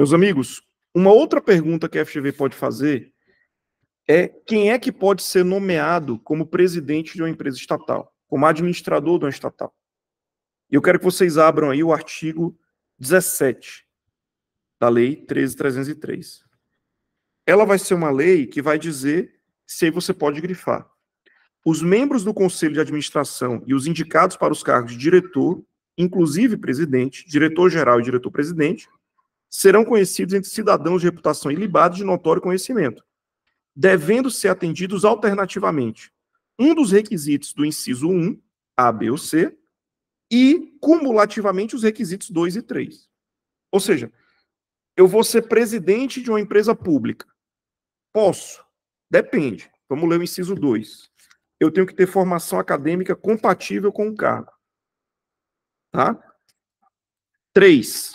Meus amigos, uma outra pergunta que a FGV pode fazer é quem é que pode ser nomeado como presidente de uma empresa estatal, como administrador de uma estatal. E eu quero que vocês abram aí o artigo 17 da Lei 13.303. Ela vai ser uma lei que vai dizer, se aí você pode grifar, os membros do Conselho de Administração e os indicados para os cargos de diretor, inclusive presidente, diretor-geral e diretor-presidente, serão conhecidos entre cidadãos de reputação ilibada e de notório conhecimento, devendo ser atendidos alternativamente um dos requisitos do inciso 1, A, B ou C, e cumulativamente os requisitos 2 e 3. Ou seja, eu vou ser presidente de uma empresa pública. Posso? Depende. Vamos ler o inciso 2. Eu tenho que ter formação acadêmica compatível com o cargo. Tá? 3.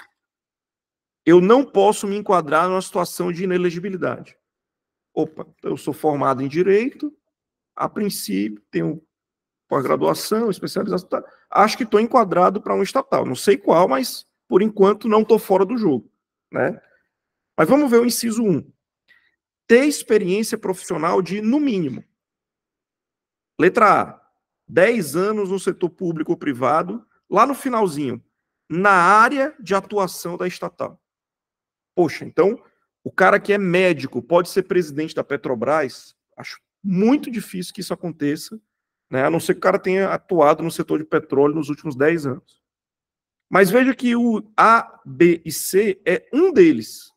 Eu não posso me enquadrar numa situação de inelegibilidade. Opa, eu sou formado em Direito, a princípio, tenho pós-graduação, especialização, tá? Acho que estou enquadrado para um estatal. Não sei qual, mas, por enquanto, não estou fora do jogo. Né? Mas vamos ver o inciso 1. Ter experiência profissional de, no mínimo, letra A, 10 anos no setor público ou privado, lá no finalzinho, na área de atuação da estatal. Poxa, então, o cara que é médico pode ser presidente da Petrobras? Acho muito difícil que isso aconteça, né? A não ser que o cara tenha atuado no setor de petróleo nos últimos 10 anos. Mas veja que o A, B e C é um deles.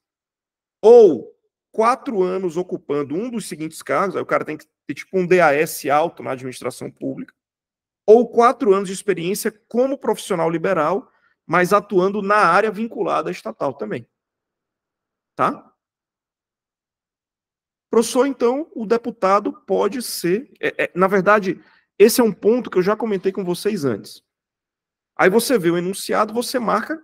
Ou 4 anos ocupando um dos seguintes cargos, aí o cara tem que ter tipo um DAS alto na administração pública, ou 4 anos de experiência como profissional liberal, mas atuando na área vinculada à estatal também. Tá? Professor, então, o deputado pode ser... na verdade, esse é um ponto que eu já comentei com vocês antes. Aí você vê o enunciado, você marca,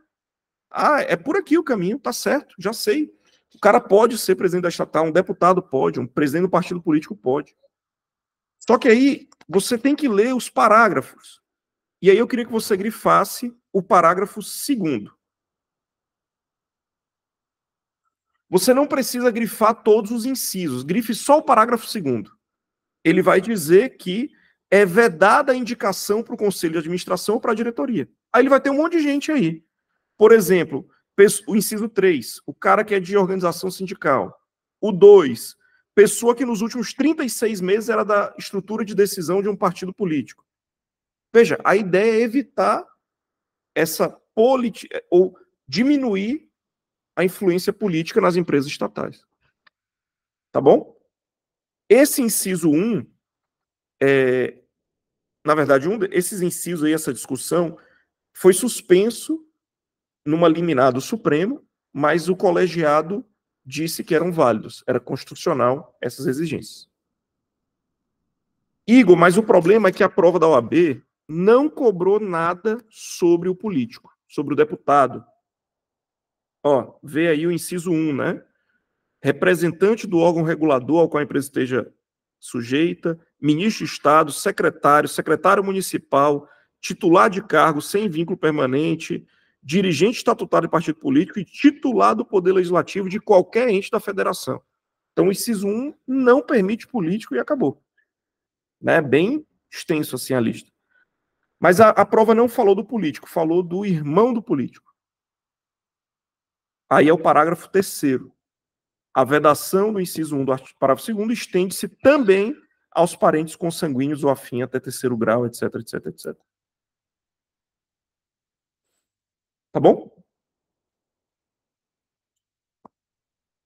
é por aqui o caminho, tá certo, já sei. O cara pode ser presidente da estatal, um deputado pode, um presidente do partido político pode. Só que aí você tem que ler os parágrafos. E aí eu queria que você grifasse o parágrafo 2º. Você não precisa grifar todos os incisos, grife só o parágrafo 2º. Ele vai dizer que é vedada a indicação para o conselho de administração ou para a diretoria. Aí ele vai ter um monte de gente aí. Por exemplo, o inciso 3, o cara que é de organização sindical. O 2, pessoa que nos últimos 36 meses era da estrutura de decisão de um partido político. Veja, a ideia é evitar essa política, ou diminuir a influência política nas empresas estatais. Tá bom? Esse inciso 1, na verdade, esses incisos aí, essa discussão, foi suspenso numa liminar do Supremo, mas o colegiado disse que eram válidos, era constitucional essas exigências. Igor, mas o problema é que a prova da OAB não cobrou nada sobre o político, sobre o deputado. Ó, vê aí o inciso 1, né? Representante do órgão regulador ao qual a empresa esteja sujeita, ministro de Estado, secretário municipal, titular de cargo sem vínculo permanente, dirigente estatutário de partido político e titular do Poder Legislativo de qualquer ente da federação. Então, o inciso 1 não permite político e acabou. Né? Bem extenso assim a lista. Mas a prova não falou do político, falou do irmão do político. Aí é o parágrafo 3º. A vedação do inciso 1 do parágrafo 2º estende-se também aos parentes consanguíneos ou afim até 3º grau, etc, etc, etc. Tá bom?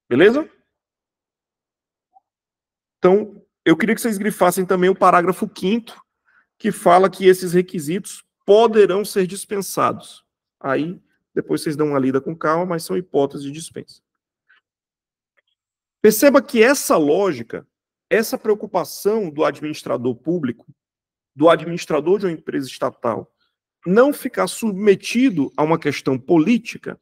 Beleza? Então, eu queria que vocês grifassem também o parágrafo 5º, que fala que esses requisitos poderão ser dispensados. Aí, depois vocês dão uma lida com calma, mas são hipóteses de dispensa. Perceba que essa lógica, essa preocupação do administrador público, do administrador de uma empresa estatal, não ficar submetido a uma questão política,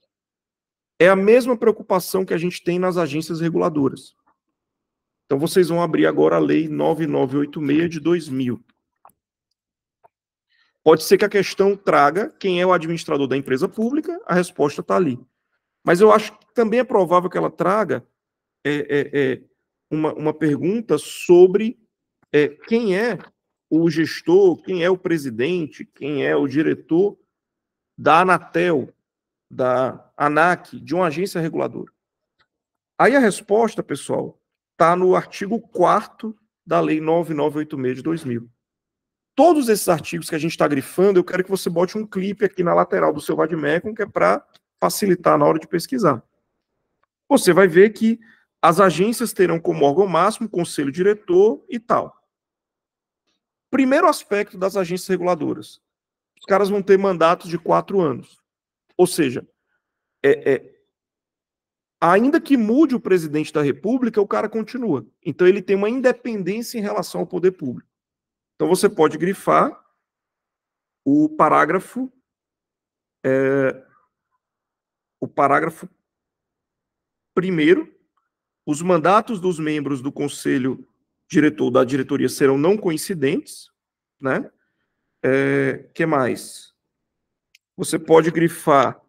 é a mesma preocupação que a gente tem nas agências reguladoras. Então, vocês vão abrir agora a Lei 9986 de 2000. Pode ser que a questão traga quem é o administrador da empresa pública, a resposta está ali. Mas eu acho também é provável que ela traga uma pergunta sobre quem é o gestor, quem é o presidente, quem é o diretor da Anatel, da ANAC, de uma agência reguladora. Aí a resposta, pessoal, está no artigo 4º da Lei 9986 de 2000. Todos esses artigos que a gente está grifando, eu quero que você bote um clipe aqui na lateral do seu Vademecum, que é para facilitar na hora de pesquisar. Você vai ver que as agências terão como órgão máximo conselho diretor e tal. Primeiro aspecto das agências reguladoras. Os caras vão ter mandatos de 4 anos. Ou seja, ainda que mude o presidente da República, o cara continua. Então ele tem uma independência em relação ao poder público. Então você pode grifar o parágrafo primeiro. Os mandatos dos membros do conselho diretor da diretoria serão não coincidentes, né? Que mais? Você pode grifar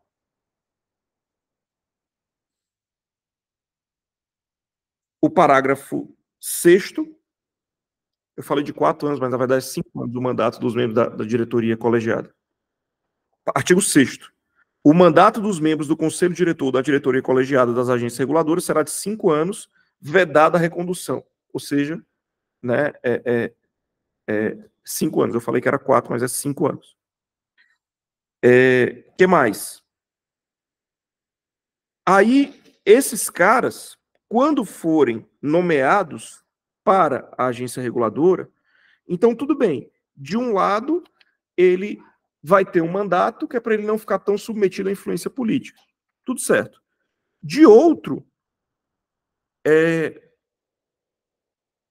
o parágrafo 6º. Eu falei de 4 anos, mas na verdade é 5 anos do mandato dos membros da diretoria colegiada. Artigo 6º. O mandato dos membros do conselho diretor da diretoria colegiada das agências reguladoras será de 5 anos, vedada a recondução. Ou seja, né, 5 anos. Eu falei que era 4, mas é 5 anos. Que mais? Aí, esses caras, quando forem nomeados para a agência reguladora, então tudo bem. De um lado, ele vai ter um mandato que é para ele não ficar tão submetido à influência política. Tudo certo. De outro,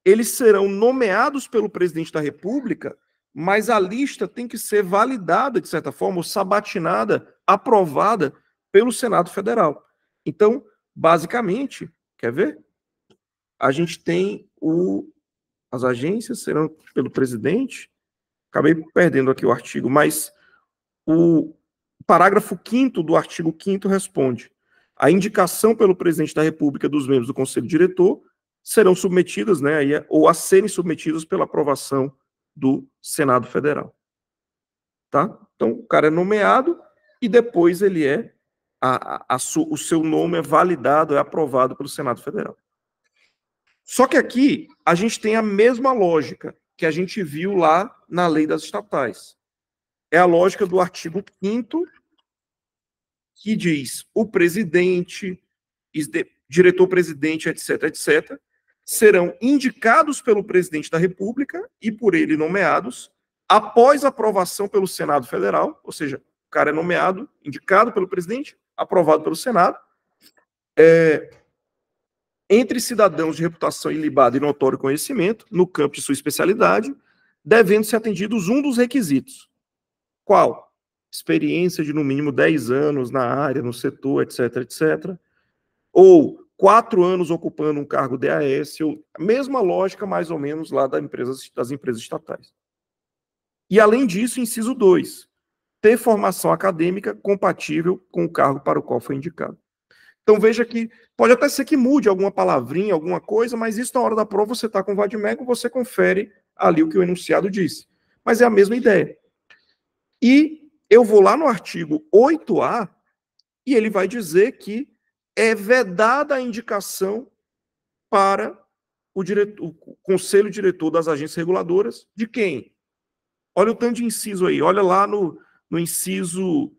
eles serão nomeados pelo presidente da República, mas a lista tem que ser validada, de certa forma, ou sabatinada, aprovada pelo Senado Federal. Então, basicamente, quer ver? A gente tem as agências serão pelo presidente. Acabei perdendo aqui o artigo, mas o parágrafo 5º do artigo 5º responde: a indicação pelo presidente da República dos membros do Conselho Diretor serão submetidas, né, ou a serem submetidas pela aprovação do Senado Federal. Tá? Então, o cara é nomeado e depois ele o seu nome é validado, é aprovado pelo Senado Federal. Só que aqui a gente tem a mesma lógica que a gente viu lá na lei das estatais. É a lógica do artigo 5º, que diz o presidente, diretor-presidente, etc., etc., serão indicados pelo presidente da República e por ele nomeados após aprovação pelo Senado Federal, ou seja, o cara é nomeado, indicado pelo presidente, aprovado pelo Senado, entre cidadãos de reputação ilibada e notório conhecimento, no campo de sua especialidade, devendo ser atendidos um dos requisitos. Qual? Experiência de no mínimo 10 anos na área, no setor, etc., etc., ou 4 anos ocupando um cargo DAS, ou a mesma lógica, mais ou menos, lá das empresas estatais. E, além disso, inciso 2, ter formação acadêmica compatível com o cargo para o qual foi indicado. Então, veja que pode até ser que mude alguma palavrinha, alguma coisa, mas isso na hora da prova você está com o Vademecum, você confere ali o que o enunciado disse. Mas é a mesma ideia. E eu vou lá no artigo 8A e ele vai dizer que é vedada a indicação para o conselho diretor das agências reguladoras de quem? Olha o tanto de inciso aí, olha lá no inciso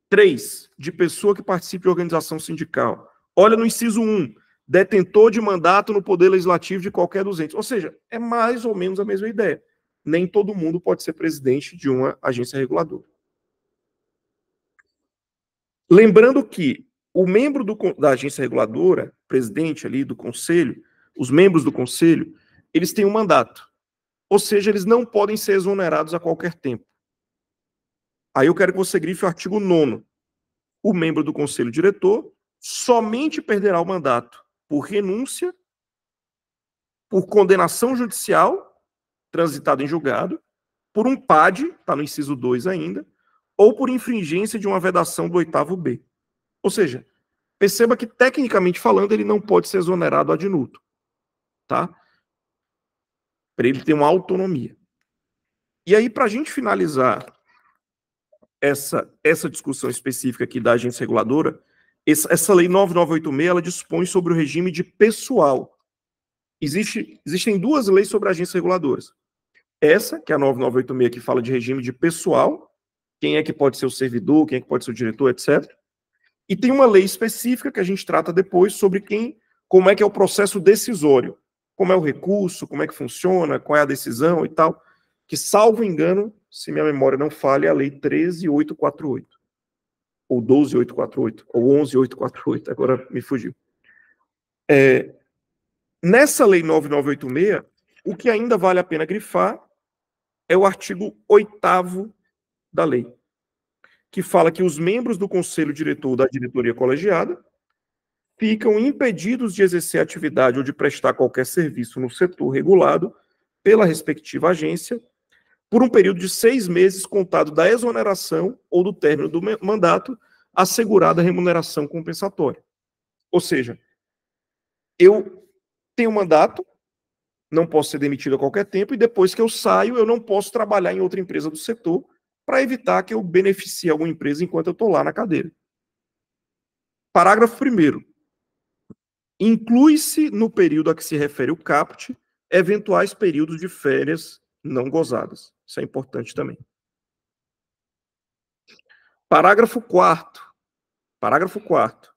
3, de pessoa que participe de organização sindical. Olha no inciso 1, detentor de mandato no poder legislativo de qualquer dos entes. Ou seja, é mais ou menos a mesma ideia. Nem todo mundo pode ser presidente de uma agência reguladora. Lembrando que o membro da agência reguladora, presidente ali do conselho, os membros do conselho, eles têm um mandato. Ou seja, eles não podem ser exonerados a qualquer tempo. Aí eu quero que você grife o artigo 9º. O membro do conselho diretor somente perderá o mandato por renúncia, por condenação judicial, transitado em julgado, por um PAD, está no inciso 2 ainda, ou por infringência de uma vedação do 8º B. Ou seja, perceba que, tecnicamente falando, ele não pode ser exonerado ad nutum, tá? Para ele ter uma autonomia. E aí, para a gente finalizar essa discussão específica aqui da agência reguladora, essa lei 9986, ela dispõe sobre o regime de pessoal. Existem duas leis sobre agências reguladoras. Essa, que é a 9986, que fala de regime de pessoal, quem é que pode ser o servidor, quem é que pode ser o diretor, etc. E tem uma lei específica que a gente trata depois sobre como é que é o processo decisório, como é o recurso, como é que funciona, qual é a decisão e tal, que, salvo engano, se minha memória não falha, é a lei 13.848, ou 12.848, ou 11.848, agora me fugiu. Nessa lei 9986, o que ainda vale a pena grifar é o artigo 8º da lei, que fala que os membros do conselho diretor da diretoria colegiada ficam impedidos de exercer atividade ou de prestar qualquer serviço no setor regulado pela respectiva agência por um período de 6 meses contado da exoneração ou do término do mandato, assegurada a remuneração compensatória. Ou seja, eu tenho mandato, não posso ser demitido a qualquer tempo, e depois que eu saio, eu não posso trabalhar em outra empresa do setor para evitar que eu beneficie alguma empresa enquanto eu estou lá na cadeira. Parágrafo 1º. Inclui-se no período a que se refere o caput eventuais períodos de férias não gozadas. Isso é importante também. Parágrafo 4º. Parágrafo 4º.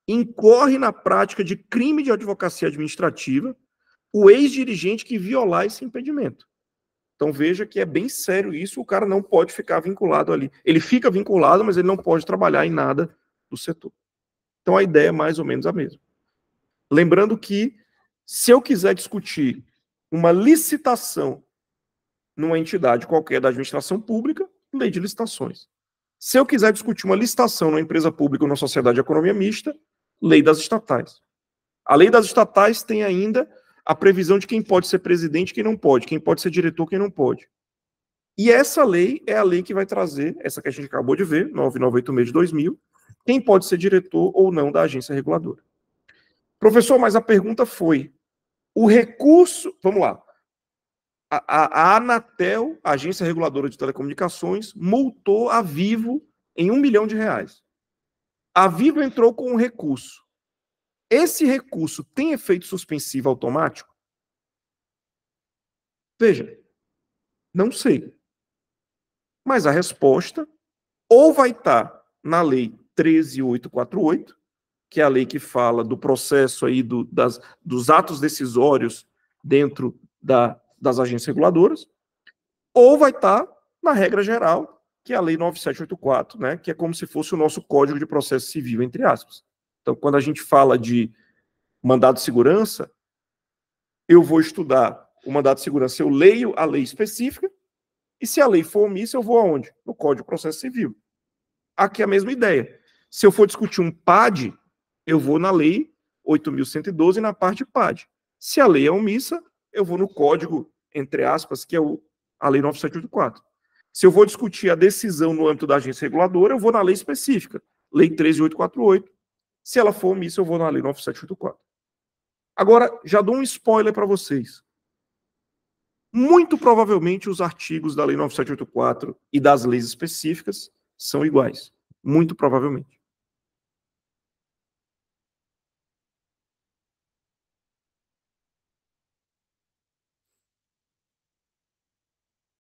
Incorre na prática de crime de advocacia administrativa o ex-dirigente que violar esse impedimento. Então veja que é bem sério isso, o cara não pode ficar vinculado ali. Ele fica vinculado, mas ele não pode trabalhar em nada do setor. Então a ideia é mais ou menos a mesma. Lembrando que, se eu quiser discutir uma licitação numa entidade qualquer da administração pública, lei de licitações. Se eu quiser discutir uma licitação numa empresa pública ou numa sociedade de economia mista, lei das estatais. A lei das estatais tem ainda a previsão de quem pode ser presidente e quem não pode, quem pode ser diretor e quem não pode. E essa lei é a lei que vai trazer, essa que a gente acabou de ver, 9986 de 2000, quem pode ser diretor ou não da agência reguladora. Professor, mas a pergunta foi, o recurso, vamos lá, a Anatel, a Agência Reguladora de Telecomunicações, multou a Vivo em R$1 milhão. A Vivo entrou com um recurso. Esse recurso tem efeito suspensivo automático? Veja, não sei. Mas a resposta ou vai estar na lei 13.848, que é a lei que fala do processo aí dos atos decisórios dentro das agências reguladoras, ou vai estar na regra geral, que é a lei 9784, né, que é como se fosse o nosso Código de Processo Civil, entre aspas. Então, quando a gente fala de mandado de segurança, eu vou estudar o mandado de segurança, eu leio a lei específica, e se a lei for omissa, eu vou aonde? No Código de Processo Civil. Aqui é a mesma ideia. Se eu for discutir um PAD, eu vou na lei 8.112 na parte PAD. Se a lei é omissa, eu vou no código, entre aspas, que é a lei 9784. Se eu vou discutir a decisão no âmbito da agência reguladora, eu vou na lei específica, lei 13.848. Se ela for omissa, eu vou na lei 9784. Agora, já dou um spoiler para vocês. Muito provavelmente os artigos da lei 9784 e das leis específicas são iguais. Muito provavelmente.